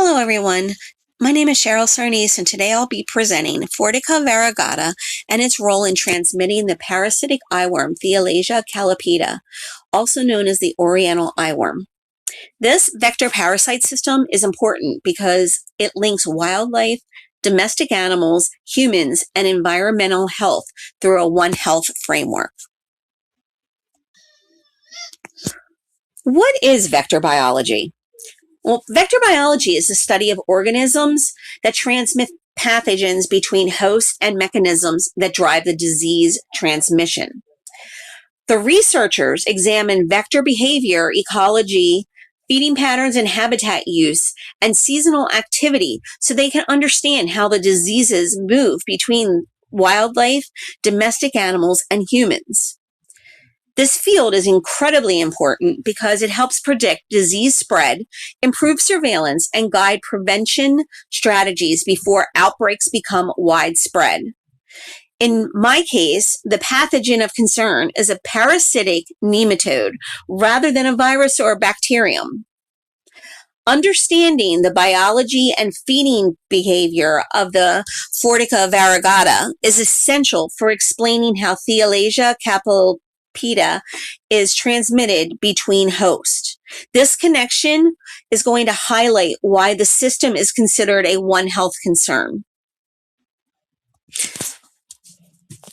Hello, everyone. My name is Cheryl Sarnes, and today I'll be presenting Phortica variegata and its role in transmitting the parasitic eyeworm Thelazia callipaeda, also known as the Oriental eyeworm. This vector parasite system is important because it links wildlife, domestic animals, humans, and environmental health through a One Health Framework. What is vector biology? Well, vector biology is the study of organisms that transmit pathogens between hosts and mechanisms that drive the disease transmission. The researchers examine vector behavior, ecology, feeding patterns and habitat use, and seasonal activity so they can understand how the diseases move between wildlife, domestic animals, and humans. This field is incredibly important because it helps predict disease spread, improve surveillance, and guide prevention strategies before outbreaks become widespread. In my case, the pathogen of concern is a parasitic nematode rather than a virus or a bacterium. Understanding the biology and feeding behavior of the Phortica variegata is essential for explaining how Thelazia callipaeda is transmitted between hosts. This connection is going to highlight why the system is considered a One Health concern.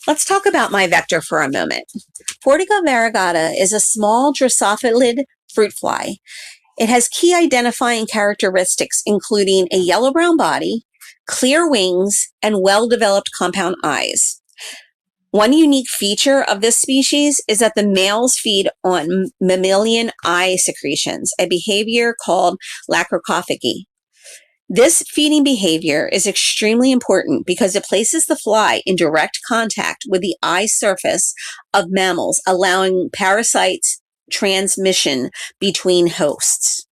Let's talk about my vector for a moment. Phortica variegata is a small drosophilid fruit fly. It has key identifying characteristics including a yellow-brown body, clear wings, and well-developed compound eyes. One unique feature of this species is that the males feed on mammalian eye secretions, a behavior called lachrocophagy. This feeding behavior is extremely important because it places the fly in direct contact with the eye surface of mammals, allowing parasites transmission between hosts.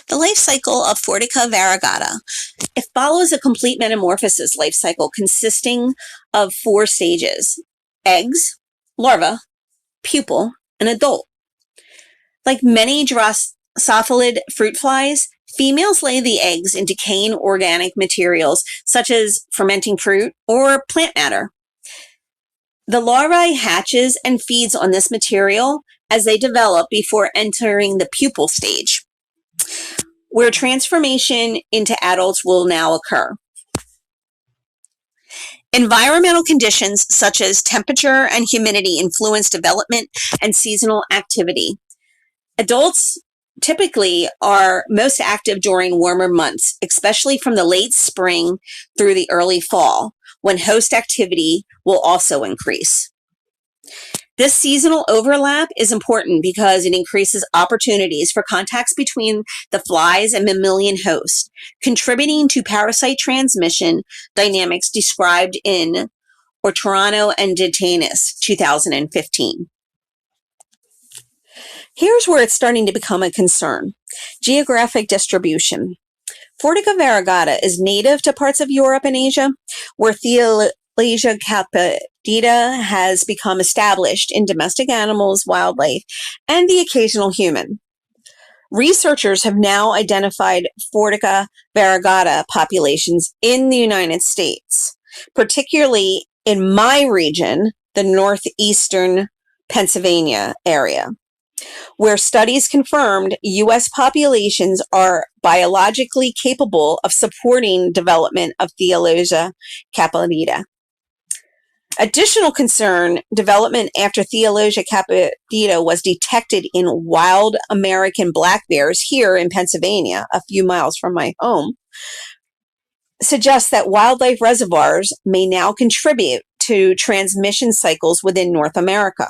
The life cycle of Phortica variegata. It follows a complete metamorphosis life cycle consisting of 4 stages: eggs, larva, pupal, and adult. Like many drosophilid fruit flies, females lay the eggs in decaying organic materials such as fermenting fruit or plant matter. The larvae hatches and feeds on this material as they develop before entering the pupal stage, where transformation into adults will now occur. Environmental conditions such as temperature and humidity influence development and seasonal activity. Adults typically are most active during warmer months, especially from the late spring through the early fall, when host activity will also increase. This seasonal overlap is important because it increases opportunities for contacts between the flies and mammalian hosts, contributing to parasite transmission dynamics described in Ortorano and Detanis, 2015. Here's where it's starting to become a concern: geographic distribution. Phortica variegata is native to parts of Europe and Asia, where Thelazia callipaeda has become established in domestic animals, wildlife, and the occasional human. Researchers have now identified Phortica variegata populations in the United States, particularly in my region, the northeastern Pennsylvania area, where studies confirmed U.S. populations are biologically capable of supporting development of Thelazia callipaeda. Additional concern: development after Thelazia callipaeda was detected in wild American black bears here in Pennsylvania, a few miles from my home, suggests that wildlife reservoirs may now contribute to transmission cycles within North America.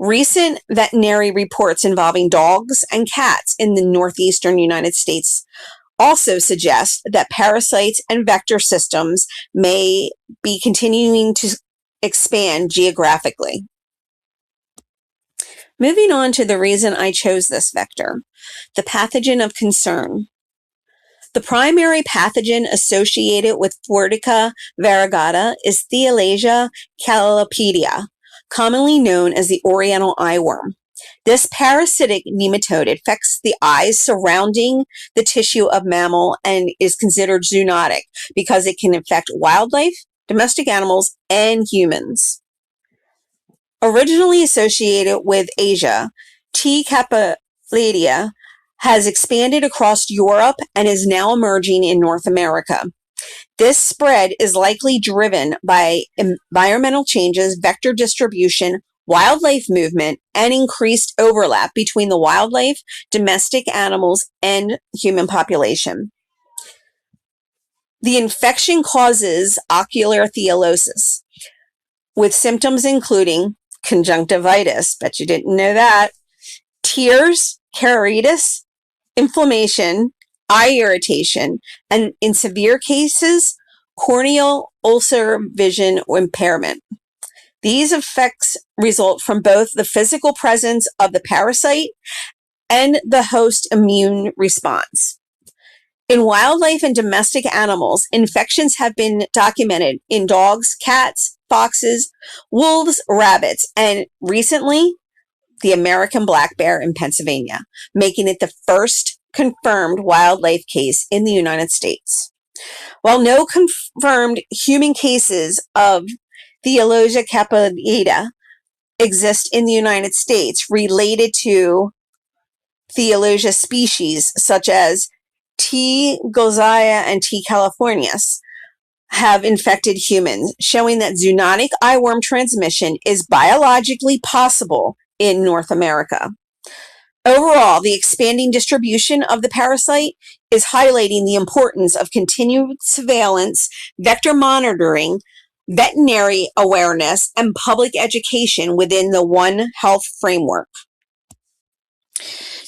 Recent veterinary reports involving dogs and cats in the northeastern United States also suggest that parasites and vector systems may be continuing to expand geographically. Moving on to the reason I chose this vector, the pathogen of concern. The primary pathogen associated with Phortica variegata is Thelazia callipaeda, commonly known as the Oriental eyeworm. This parasitic nematode infects the eyes surrounding the tissue of mammal and is considered zoonotic because it can infect wildlife, domestic animals, and humans. Originally associated with Asia, T. callipaeda has expanded across Europe and is now emerging in North America. This spread is likely driven by environmental changes, vector distribution, wildlife movement, and increased overlap between the wildlife, domestic animals, and human population. The infection causes ocular thelazia, with symptoms including conjunctivitis, bet you didn't know that, tears, keratitis, inflammation, eye irritation, and in severe cases, corneal ulcer vision impairment. These effects result from both the physical presence of the parasite and the host immune response. In wildlife and domestic animals, infections have been documented in dogs, cats, foxes, wolves, rabbits, and recently, the American black bear in Pennsylvania, making it the first confirmed wildlife case in the United States. While no confirmed human cases of Thelazia callipaeda exist in the United States related to Thelazia species such as T. Thelazia and T. californius have infected humans, showing that zoonotic eyeworm transmission is biologically possible in North America. Overall, the expanding distribution of the parasite is highlighting the importance of continued surveillance, vector monitoring, veterinary awareness, and public education within the One Health Framework.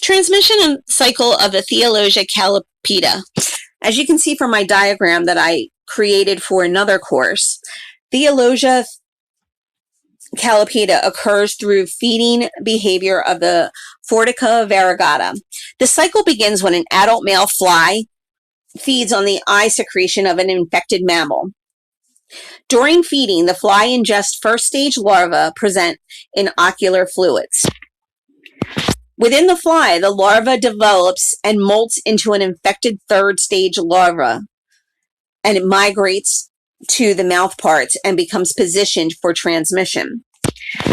Transmission cycle of the Thelazia callipaeda. As you can see from my diagram that I created for another course, Thelazia callipaeda occurs through feeding behavior of the Phortica variegata. The cycle begins when an adult male fly feeds on the eye secretion of an infected mammal. During feeding, the fly ingests first-stage larvae present in ocular fluids. Within the fly, the larva develops and molts into an infected third-stage larva, and it migrates to the mouth parts and becomes positioned for transmission.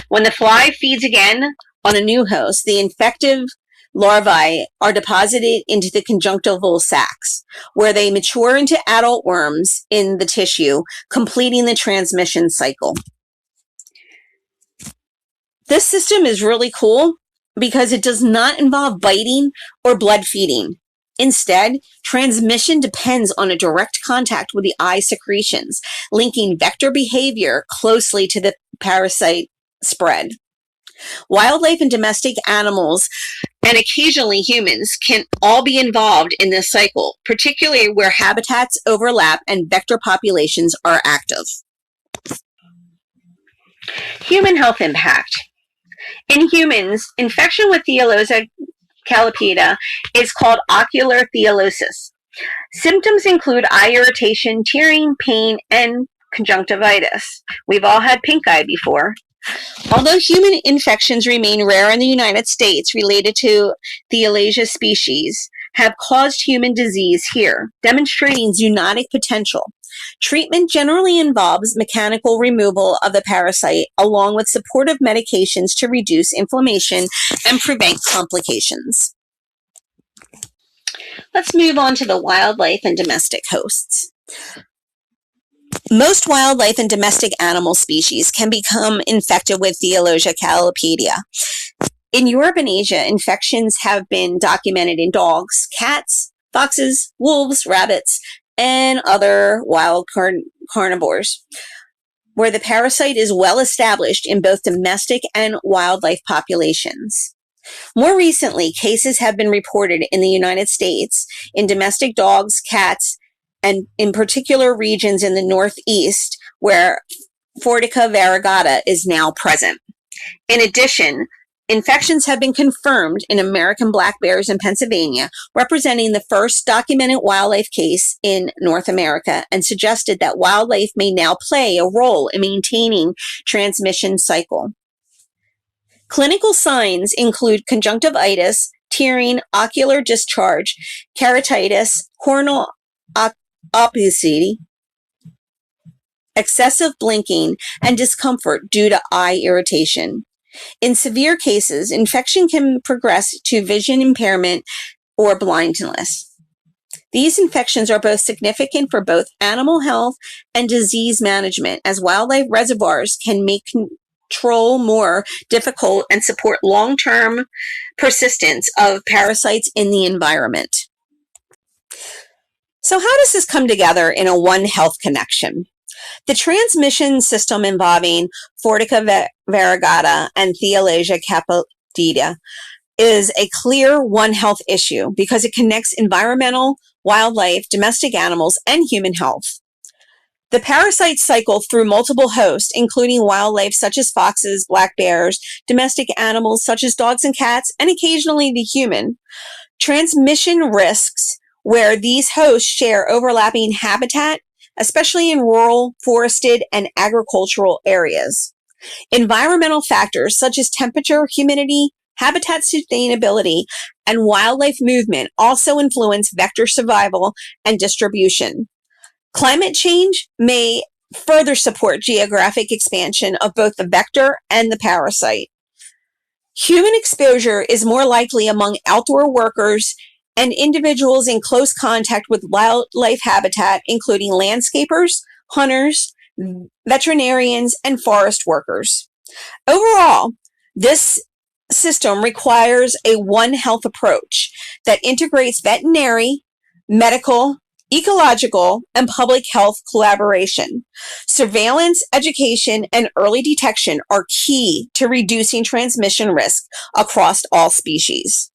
When the fly feeds again on a new host, the infective larvae are deposited into the conjunctival sacs, where they mature into adult worms in the tissue, completing the transmission cycle. This system is really cool because it does not involve biting or blood feeding. Instead, transmission depends on a direct contact with the eye secretions, linking vector behavior closely to the parasite spread. Wildlife and domestic animals, and occasionally humans, can all be involved in this cycle, particularly where habitats overlap and vector populations are active. Human health impact. In humans, infection with Thelazia callipaeda is called ocular thelazia. Symptoms include eye irritation, tearing, pain, and conjunctivitis. We've all had pink eye before. Although human infections remain rare in the United States related to Thelazia species, have caused human disease here, demonstrating zoonotic potential. Treatment generally involves mechanical removal of the parasite along with supportive medications to reduce inflammation and prevent complications. Let's move on to the wildlife and domestic hosts. Most wildlife and domestic animal species can become infected with Thelazia callipaeda. In Europe and Asia, infections have been documented in dogs, cats, foxes, wolves, rabbits, and other wild carnivores, where the parasite is well established in both domestic and wildlife populations. More recently, cases have been reported in the United States in domestic dogs, cats, and in particular regions in the Northeast where Phortica variegata is now present. In addition, infections have been confirmed in American black bears in Pennsylvania, representing the first documented wildlife case in North America, and suggested that wildlife may now play a role in maintaining transmission cycle. Clinical signs include conjunctivitis, tearing, ocular discharge, keratitis, corneal opacity, excessive blinking, and discomfort due to eye irritation. In severe cases, infection can progress to vision impairment or blindness. These infections are both significant for both animal health and disease management, as wildlife reservoirs can make control more difficult and support long-term persistence of parasites in the environment. So how does this come together in a One Health connection? The transmission system involving Phortica variegata and Thelazia callipaeda is a clear One Health issue because it connects environmental, wildlife, domestic animals, and human health. The parasites cycle through multiple hosts, including wildlife such as foxes, black bears, domestic animals such as dogs and cats, and occasionally the human. Transmission risks where these hosts share overlapping habitat, especially in rural, forested, and agricultural areas. Environmental factors such as temperature, humidity, habitat sustainability, and wildlife movement also influence vector survival and distribution. Climate change may further support geographic expansion of both the vector and the parasite. Human exposure is more likely among outdoor workers and individuals in close contact with wildlife habitat, including landscapers, hunters, veterinarians, and forest workers. Overall, this system requires a One Health approach that integrates veterinary, medical, ecological, and public health collaboration. Surveillance, education, and early detection are key to reducing transmission risk across all species.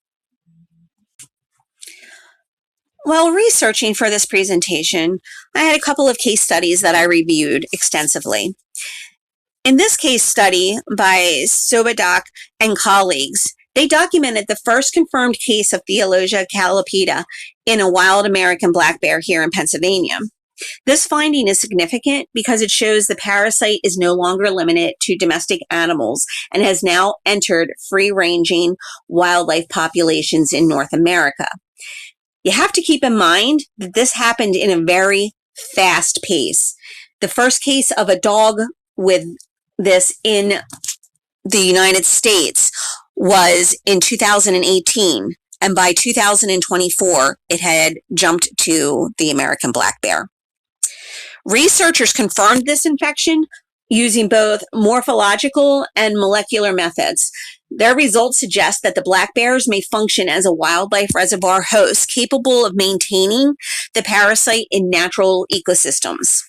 While researching for this presentation, I had a couple of case studies that I reviewed extensively. In this case study by Sobodak and colleagues, they documented the first confirmed case of Thelazia callipaeda in a wild American black bear here in Pennsylvania. This finding is significant because it shows the parasite is no longer limited to domestic animals and has now entered free-ranging wildlife populations in North America. You have to keep in mind that this happened in a very fast pace. The first case of a dog with this in the United States was in 2018, and by 2024, it had jumped to the American black bear. Researchers confirmed this infection using both morphological and molecular methods. Their results suggest that the black bears may function as a wildlife reservoir host capable of maintaining the parasite in natural ecosystems.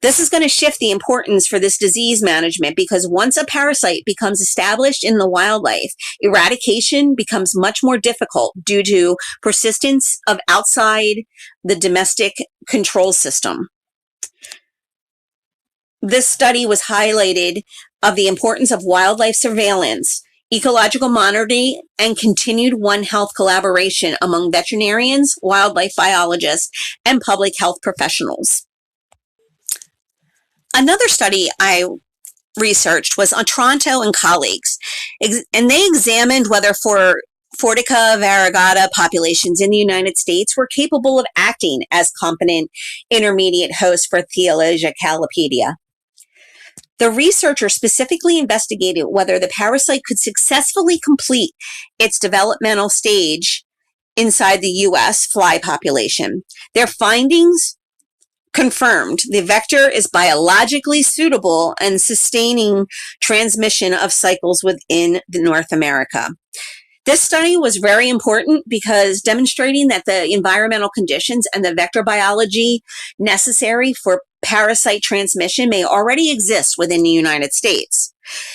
This is going to shift the importance for this disease management because once a parasite becomes established in the wildlife, eradication becomes much more difficult due to persistence of outside the domestic control system. This study was highlighted of the importance of wildlife surveillance, ecological monitoring, and continued One Health collaboration among veterinarians, wildlife biologists, and public health professionals. Another study I researched was on Toronto and colleagues, and they examined whether Phortica variegata populations in the United States were capable of acting as competent intermediate hosts for Thelazia callipaeda. The researchers specifically investigated whether the parasite could successfully complete its developmental stage inside the U.S. fly population. Their findings confirmed the vector is biologically suitable and sustaining transmission of cycles within North America. This study was very important because demonstrating that the environmental conditions and the vector biology necessary for parasite transmission may already exist within the United States.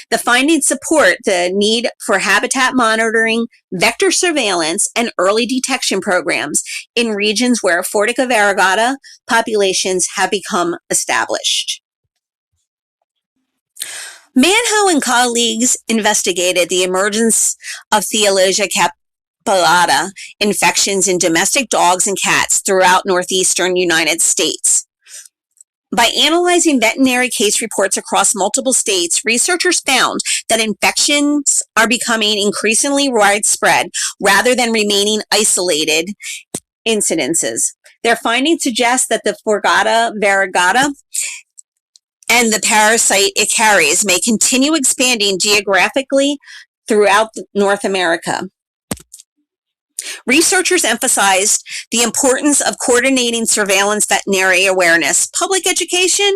The findings support the need for habitat monitoring, vector surveillance, and early detection programs in regions where Phortica variegata populations have become established. Manho and colleagues investigated the emergence of Thelazia callipaeda infections in domestic dogs and cats throughout northeastern United States. By analyzing veterinary case reports across multiple states, researchers found that infections are becoming increasingly widespread rather than remaining isolated incidences. Their findings suggest that the Forgata variegata and the parasite it carries may continue expanding geographically throughout North America. Researchers emphasized the importance of coordinating surveillance, veterinary awareness, public education,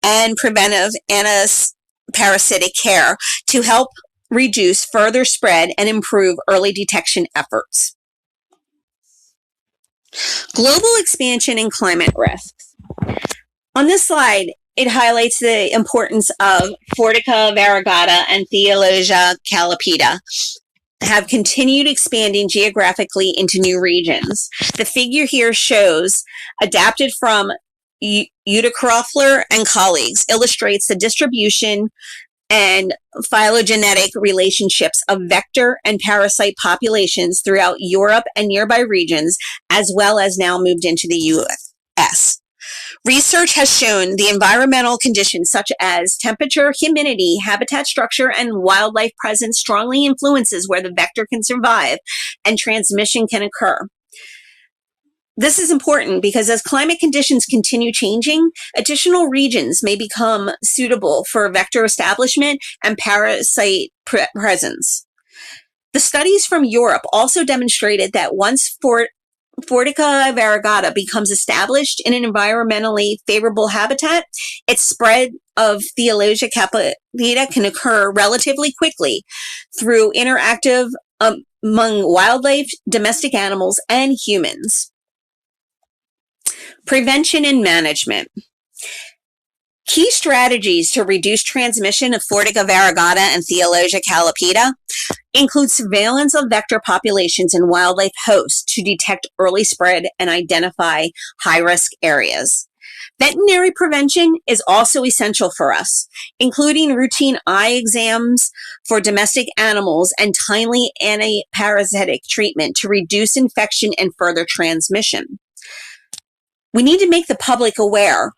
and preventive anti-parasitic care to help reduce further spread and improve early detection efforts. Global expansion and climate risks. On this slide, it highlights the importance of Phortica variegata and Thelazia callipaeda have continued expanding geographically into new regions. The figure here shows, adapted from Uticroffler and colleagues, illustrates the distribution and phylogenetic relationships of vector and parasite populations throughout Europe and nearby regions, as well as now moved into the US. Research has shown the environmental conditions such as temperature, humidity, habitat structure, and wildlife presence strongly influences where the vector can survive and transmission can occur. This is important because as climate conditions continue changing, additional regions may become suitable for vector establishment and parasite presence. The studies from Europe also demonstrated that once Phortica variegata becomes established in an environmentally favorable habitat, its spread of Thelazia callipaeda can occur relatively quickly through interactive among wildlife, domestic animals, and humans. Prevention and management. Key strategies to reduce transmission of Phortica variegata and Thelazia callipaeda include surveillance of vector populations and wildlife hosts to detect early spread and identify high-risk areas. Veterinary prevention is also essential for us, including routine eye exams for domestic animals and timely anti-parasitic treatment to reduce infection and further transmission. We need to make the public aware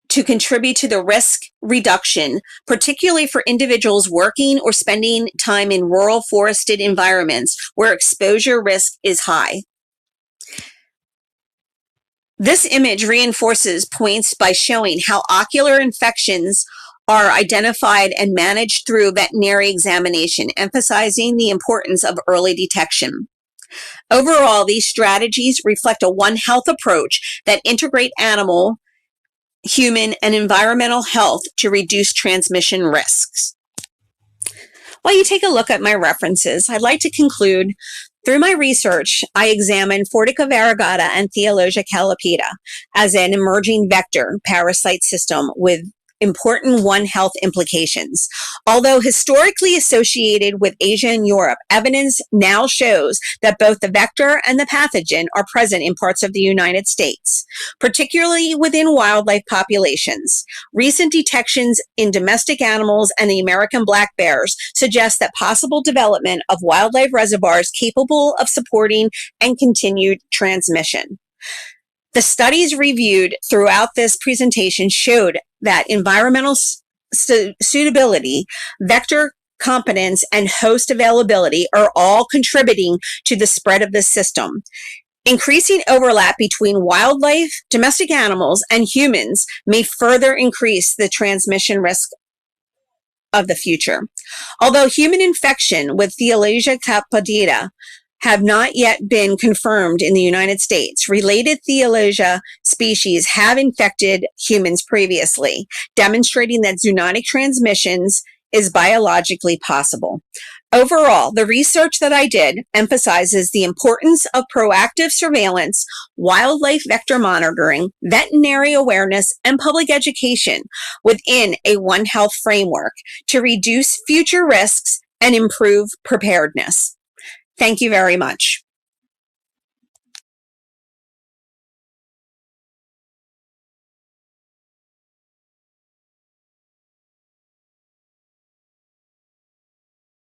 to contribute to the risk reduction, particularly for individuals working or spending time in rural forested environments where exposure risk is high. This image reinforces points by showing how ocular infections are identified and managed through veterinary examination, emphasizing the importance of early detection. Overall, these strategies reflect a One Health approach that integrate animal, human, and environmental health to reduce transmission risks. While you take a look at my references, I'd like to conclude, through my research, I examined Phortica variegata and Thelazia callipaeda as an emerging vector parasite system with important One Health implications. Although historically associated with Asia and Europe, evidence now shows that both the vector and the pathogen are present in parts of the United States, particularly within wildlife populations. Recent detections in domestic animals and the American black bears suggest that possible development of wildlife reservoirs capable of supporting and continued transmission. The studies reviewed throughout this presentation showed that environmental suitability, vector competence, and host availability are all contributing to the spread of the system. Increasing overlap between wildlife, domestic animals, and humans may further increase the transmission risk of the future. Although human infection with Thelazia callipaeda have not yet been confirmed in the United States, related Thelazia species have infected humans previously, demonstrating that zoonotic transmissions is biologically possible. Overall, the research that I did emphasizes the importance of proactive surveillance, wildlife vector monitoring, veterinary awareness, and public education within a One Health framework to reduce future risks and improve preparedness. Thank you very much.